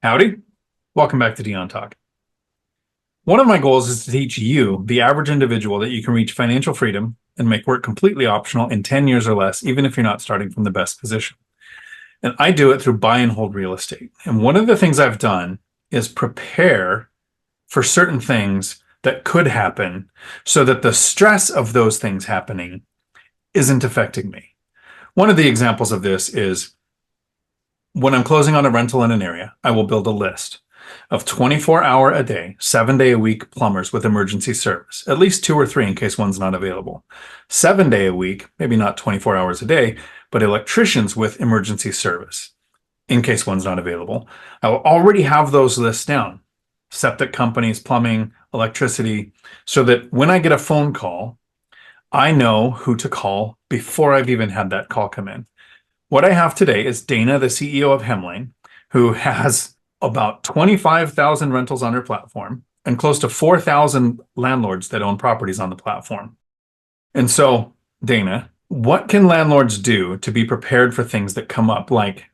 Howdy. Welcome back to Dion Talk. One of my goals is to teach you, the average individual, that you can reach financial freedom and make work completely optional in 10 years or less, even if you're not starting from the best position. And I do it through buy and hold real estate. And one of the things I've done is prepare for certain things that could happen so that the stress of those things happening isn't affecting me. One of the examples of this is when I'm closing on a rental in an area, I will build a list of 24-hour a day, 7-day a week plumbers with emergency service, at least 2 or 3 in case one's not available. 7-day a week, maybe not 24 hours a day, but electricians with emergency service in case one's not available. I will already have those lists down. Septic companies, plumbing, electricity, so that when I get a phone call, I know who to call before I've even had that call come in. What I have today is Dana, the CEO of Hemlane, who has about 25,000 rentals on her platform and close to 4,000 landlords that own properties on the platform. And so, Dana, what can landlords do to be prepared for things that come up, like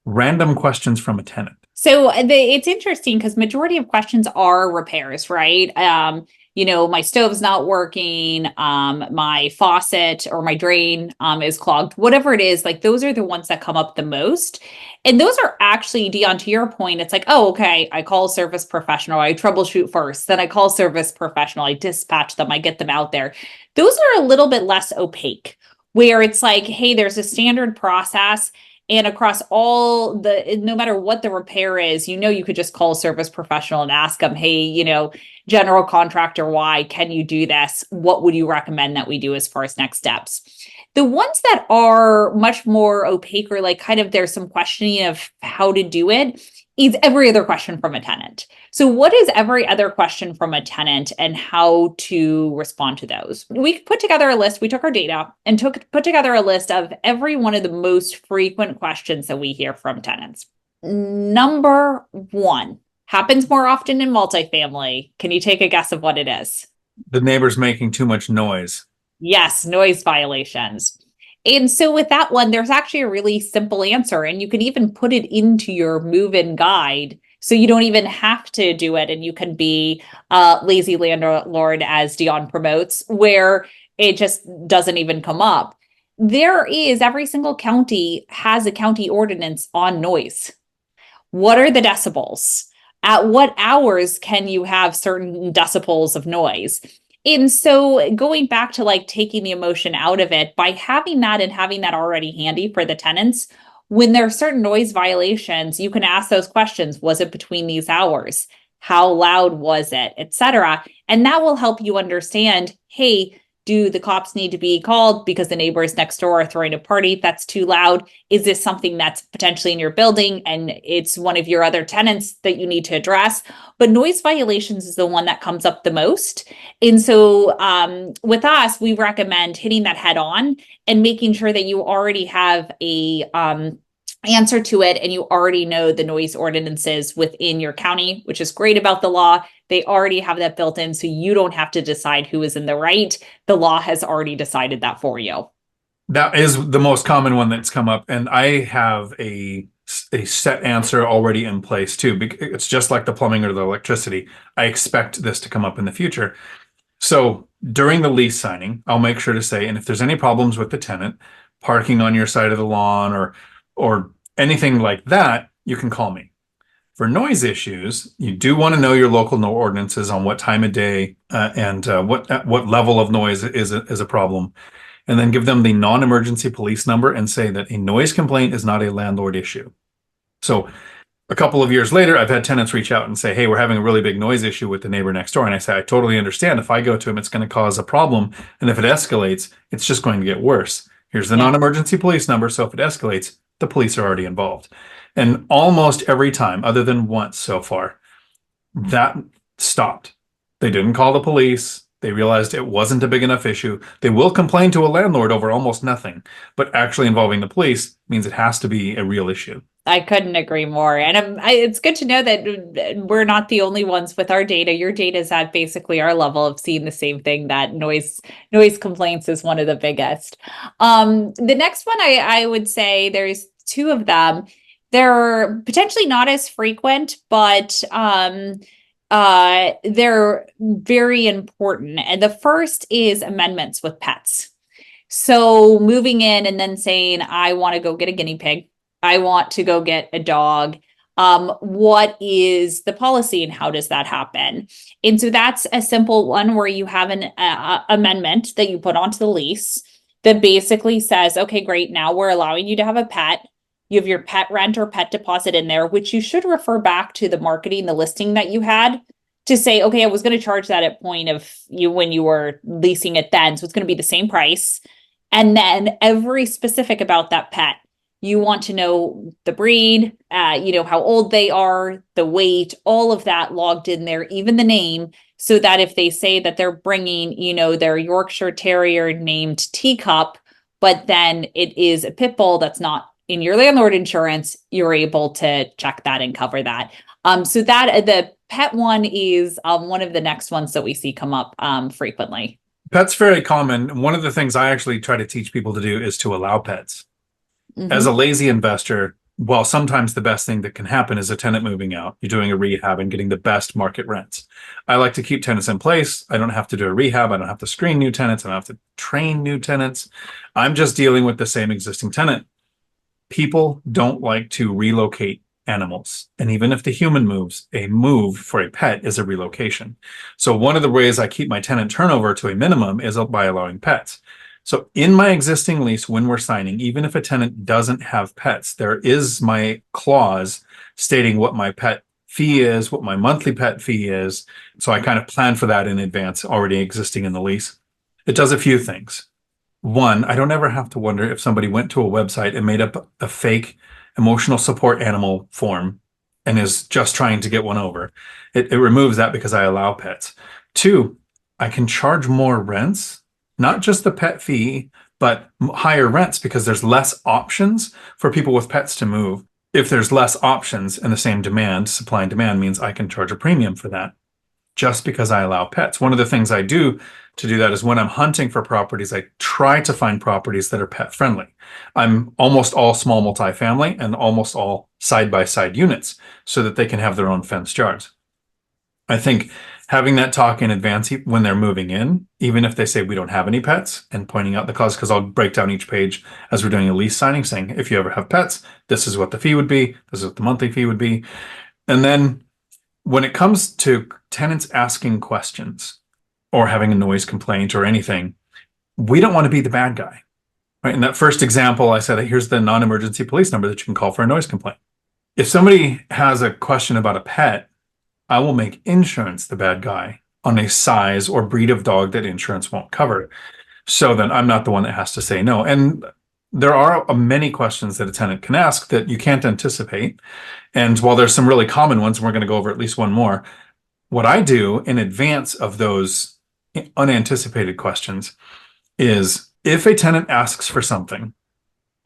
random questions from a tenant? So it's interesting because majority of questions are repairs, right? My stove's not working, my faucet or my drain is clogged, whatever it is, like those are the ones that come up the most. And those are actually, Dion, to your point, it's like, oh, okay, I call a service professional, I troubleshoot first, then I call service professional, I dispatch them, I get them out there. Those are a little bit less opaque, where it's like, hey, there's a standard process. And across no matter what the repair is, you could just call a service professional and ask them, hey, general contractor Y, can you do this? What would you recommend that we do as far as next steps? The ones that are much more opaque, or like kind of there's some questioning of how to do it, is every other question from a tenant. So what is every other question from a tenant and how to respond to those? We put together a list. We took our data and put together a list of every one of the most frequent questions that we hear from tenants. Number one, happens more often in multifamily. Can you take a guess of what it is? The neighbor's making too much noise. Yes, noise violations. And so with that one, there's actually a really simple answer, and you can even put it into your move-in guide. So you don't even have to do it, and you can be lazy landlord, as Dion promotes, where it just doesn't even come up. Every single county has a county ordinance on noise. What are the decibels? At what hours can you have certain decibels of noise? And so going back to like taking the emotion out of it, by having that and having that already handy for the tenants, when there are certain noise violations, you can ask those questions. Was it between these hours? How loud was it, etc.? And that will help you understand, hey, do the cops need to be called because the neighbors next door are throwing a party that's too loud? Is this something that's potentially in your building and it's one of your other tenants that you need to address? But noise violations is the one that comes up the most. And so with us, we recommend hitting that head on and making sure that you already have a answer to it, and you already know the noise ordinances within your county, which is great about the law. They already have that built in, so you don't have to decide who is in the right. The law has already decided that for you. That is the most common one that's come up, and I have a set answer already in place too. It's just like the plumbing or the electricity. I expect this to come up in the future. So during the lease signing, I'll make sure to say, and if there's any problems with the tenant, parking on your side of the lawn or anything like that, you can call me. For noise issues, you do want to know your local ordinances on what time of day and what level of noise is a problem, and then give them the non-emergency police number and say that a noise complaint is not a landlord issue. So a couple of years later, I've had tenants reach out and say, hey, we're having a really big noise issue with the neighbor next door. And I say, I totally understand. If I go to him, it's going to cause a problem. And if it escalates, it's just going to get worse. Here's the non-emergency police number. So if it escalates, the police are already involved. And almost every time, other than once so far, that stopped. They didn't call the police. They realized it wasn't a big enough issue. They will complain to a landlord over almost nothing, but actually involving the police means it has to be a real issue. I couldn't agree more. And it's good to know that we're not the only ones with our data. Your data is at basically our level of seeing the same thing, that noise complaints is one of the biggest. The next one, I would say there's two of them. They're potentially not as frequent, but they're very important. And the first is amendments with pets. So moving in and then saying, I want to go get a guinea pig. I want to go get a dog. What is the policy and how does that happen? And so that's a simple one where you have an amendment that you put onto the lease that basically says, okay, great. Now we're allowing you to have a pet. You have your pet rent or pet deposit in there, which you should refer back to the marketing, the listing that you had to say, okay, I was going to charge that at point of you when you were leasing it then. So it's going to be the same price. And then every specific about that pet. You want to know the breed, how old they are, the weight, all of that logged in there, even the name, so that if they say that they're bringing, their Yorkshire Terrier named Teacup, but then it is a pit bull that's not in your landlord insurance, you're able to check that and cover that. So that the pet one is one of the next ones that we see come up frequently. Pets very common. One of the things I actually try to teach people to do is to allow pets. As a lazy investor, while sometimes the best thing that can happen is a tenant moving out, you're doing a rehab and getting the best market rents. I like to keep tenants in place. I don't have to do a rehab. I don't have to screen new tenants. I don't have to train new tenants. I'm just dealing with the same existing tenant. People don't like to relocate animals. And even if the human moves, a move for a pet is a relocation. So one of the ways I keep my tenant turnover to a minimum is by allowing pets. So in my existing lease, when we're signing, even if a tenant doesn't have pets, there is my clause stating what my pet fee is, what my monthly pet fee is. So I kind of plan for that in advance, already existing in the lease. It does a few things. One, I don't ever have to wonder if somebody went to a website and made up a fake emotional support animal form and is just trying to get one over. It removes that because I allow pets. Two, I can charge more rents. Not just the pet fee, but higher rents because there's less options for people with pets to move. If there's less options and the same demand, supply and demand means I can charge a premium for that just because I allow pets. One of the things I do to do that is when I'm hunting for properties, I try to find properties that are pet friendly. I'm almost all small multifamily and almost all side-by-side units so that they can have their own fenced yards. I think having that talk in advance when they're moving in, even if they say we don't have any pets, and pointing out the cause, because I'll break down each page as we're doing a lease signing, saying if you ever have pets, this is what the fee would be, this is what the monthly fee would be. And then when it comes to tenants asking questions or having a noise complaint or anything, we don't want to be the bad guy. Right? In that first example, I said, here's the non-emergency police number that you can call for a noise complaint. If somebody has a question about a pet, I will make insurance the bad guy on a size or breed of dog that insurance won't cover. So then I'm not the one that has to say no. And there are many questions that a tenant can ask that you can't anticipate. And while there's some really common ones, and we're going to go over at least one more, what I do in advance of those unanticipated questions is if a tenant asks for something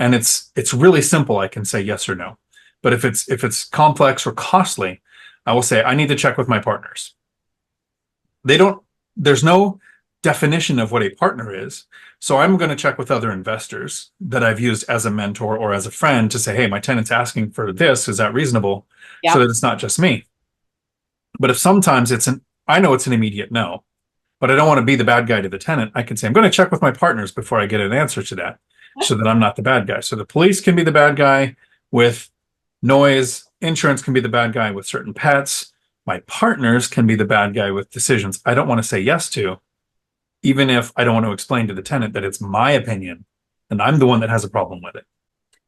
and it's really simple, I can say yes or no. But if it's complex or costly, I will say, I need to check with my partners. There's no definition of what a partner is. So I'm going to check with other investors that I've used as a mentor or as a friend to say, hey, my tenant's asking for this. Is that reasonable? Yeah. So that it's not just me. But if sometimes I know it's an immediate no, but I don't want to be the bad guy to the tenant. I can say, I'm going to check with my partners before I get an answer to that so that I'm not the bad guy. So the police can be the bad guy with noise. Insurance can be the bad guy with certain pets. My partners can be the bad guy with decisions I don't want to say yes to, even if I don't want to explain to the tenant that it's my opinion and I'm the one that has a problem with it.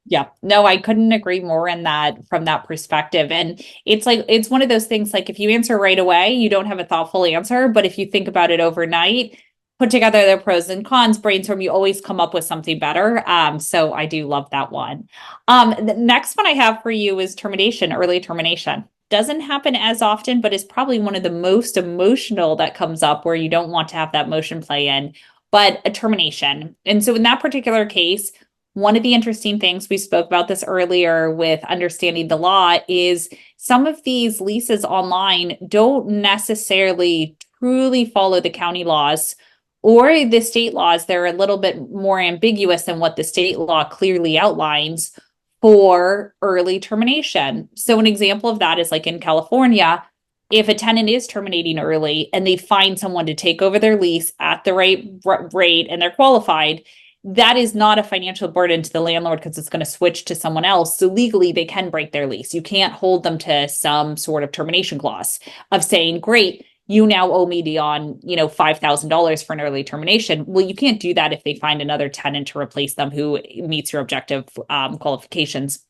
Yeah, no, I couldn't agree more in that from that perspective. And it's one of those things like if you answer right away, you don't have a thoughtful answer. But if you think about it overnight, put together the pros and cons, brainstorm, you always come up with something better. So I do love that one. The next one I have for you is termination, early termination. Doesn't happen as often, but is probably one of the most emotional that comes up where you don't want to have that motion play in, but a termination. And so in that particular case, one of the interesting things, we spoke about this earlier with understanding the law, is some of these leases online don't necessarily truly follow the county laws or the state laws. They're a little bit more ambiguous than what the state law clearly outlines for early termination. So an example of that is like in California, if a tenant is terminating early and they find someone to take over their lease at the right rate and they're qualified, that is not a financial burden to the landlord because it's going to switch to someone else. So legally, they can break their lease. You can't hold them to some sort of termination clause of saying, great, you now owe me, Dion, $5,000 for an early termination. Well, you can't do that if they find another tenant to replace them who meets your objective qualifications.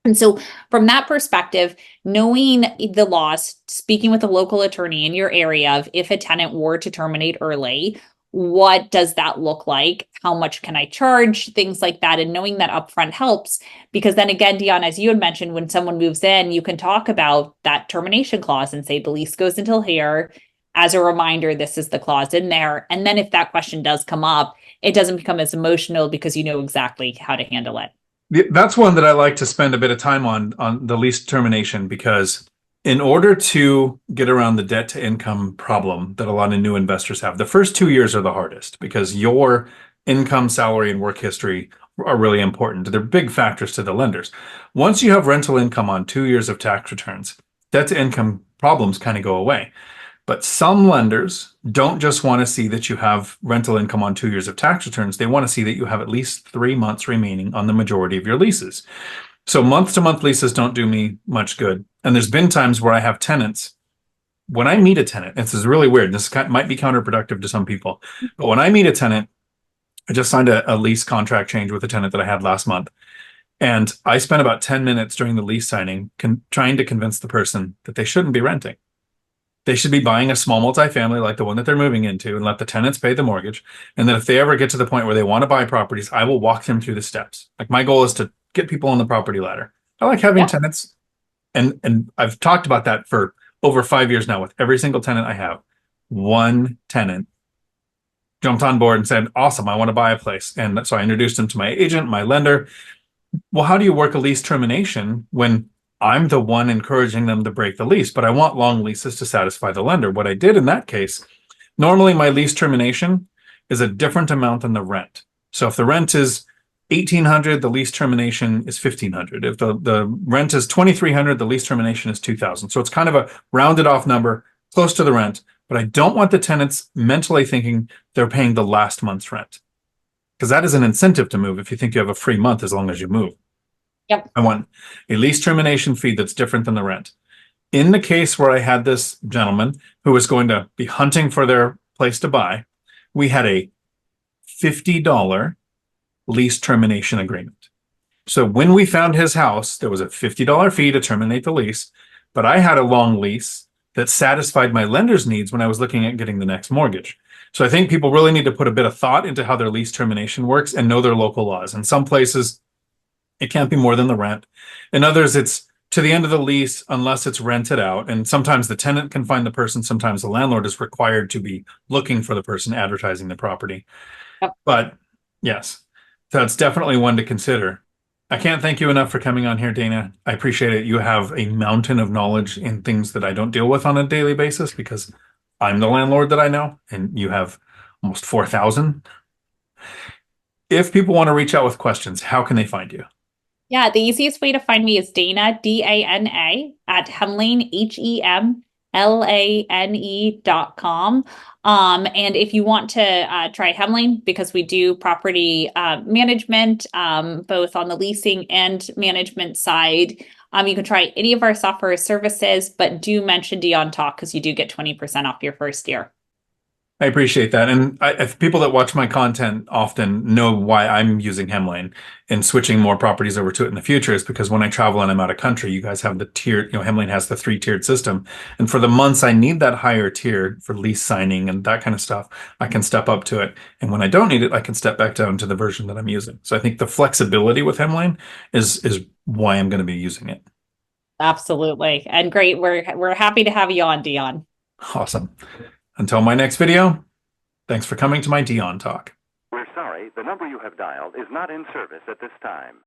And so, from that perspective, knowing the laws, speaking with a local attorney in your area of if a tenant were to terminate early, what does that look like? How much can I charge? Things like that. And knowing that upfront helps because then again, Dion, as you had mentioned, when someone moves in, you can talk about that termination clause and say the lease goes until here. As a reminder, this is the clause in there. And then if that question does come up, it doesn't become as emotional because you know exactly how to handle it. That's one that I like to spend a bit of time on the lease termination, because in order to get around the debt to income problem that a lot of new investors have, the first 2 years are the hardest because your income, salary, and work history are really important. They're big factors to the lenders. Once you have rental income on 2 years of tax returns, debt to income problems kind of go away. But some lenders don't just want to see that you have rental income on 2 years of tax returns. They want to see that you have at least 3 months remaining on the majority of your leases. So month-to-month leases don't do me much good. And there's been times where I have tenants. When I meet a tenant, this is really weird. This might be counterproductive to some people. But when I meet a tenant, I just signed a lease contract change with a tenant that I had last month. And I spent about 10 minutes during the lease signing trying to convince the person that they shouldn't be renting. They should be buying a small multifamily like the one that they're moving into and let the tenants pay the mortgage. And then if they ever get to the point where they want to buy properties, I will walk them through the steps. Like my goal is to get people on the property ladder. I like having tenants. And I've talked about that for over 5 years now with every single tenant I have. One tenant jumped on board and said, awesome, I want to buy a place. And so I introduced him to my agent, my lender. Well, how do you work a lease termination when I'm the one encouraging them to break the lease, but I want long leases to satisfy the lender? What I did in that case, normally my lease termination is a different amount than the rent. So if the rent is $1,800, the lease termination is $1,500. If the rent is $2,300, the lease termination is $2,000. So it's kind of a rounded off number close to the rent, but I don't want the tenants mentally thinking they're paying the last month's rent, because that is an incentive to move if you think you have a free month as long as you move. Yep. I want a lease termination fee that's different than the rent. In the case where I had this gentleman who was going to be hunting for their place to buy, we had a $50 lease termination agreement. So when we found his house, there was a $50 fee to terminate the lease, but I had a long lease that satisfied my lender's needs when I was looking at getting the next mortgage. So I think people really need to put a bit of thought into how their lease termination works and know their local laws. In some places, it can't be more than the rent. In others, it's to the end of the lease unless it's rented out. And sometimes the tenant can find the person. Sometimes the landlord is required to be looking for the person advertising the property. Yep. But yes, that's definitely one to consider. I can't thank you enough for coming on here, Dana. I appreciate it. You have a mountain of knowledge in things that I don't deal with on a daily basis because I'm the landlord that I know, and you have almost 4,000. If people want to reach out with questions, how can they find you? Yeah, the easiest way to find me is Dana, Dana, at Hemlane, HEMLANE.com. And if you want to try Hemlane, because we do property management, both on the leasing and management side, you can try any of our software services, but do mention Dion Talk because you do get 20% off your first year. I appreciate that. And if people that watch my content often know why I'm using Hemlane and switching more properties over to it in the future is because when I travel and I'm out of country, you guys have the tiered, Hemlane has the 3-tiered system. And for the months I need that higher tier for lease signing and that kind of stuff, I can step up to it. And when I don't need it, I can step back down to the version that I'm using. So I think the flexibility with Hemlane is why I'm going to be using it. Absolutely. And great. We're happy to have you on, Dion. Awesome. Until my next video, thanks for coming to my Dion Talk. We're sorry, the number you have dialed is not in service at this time.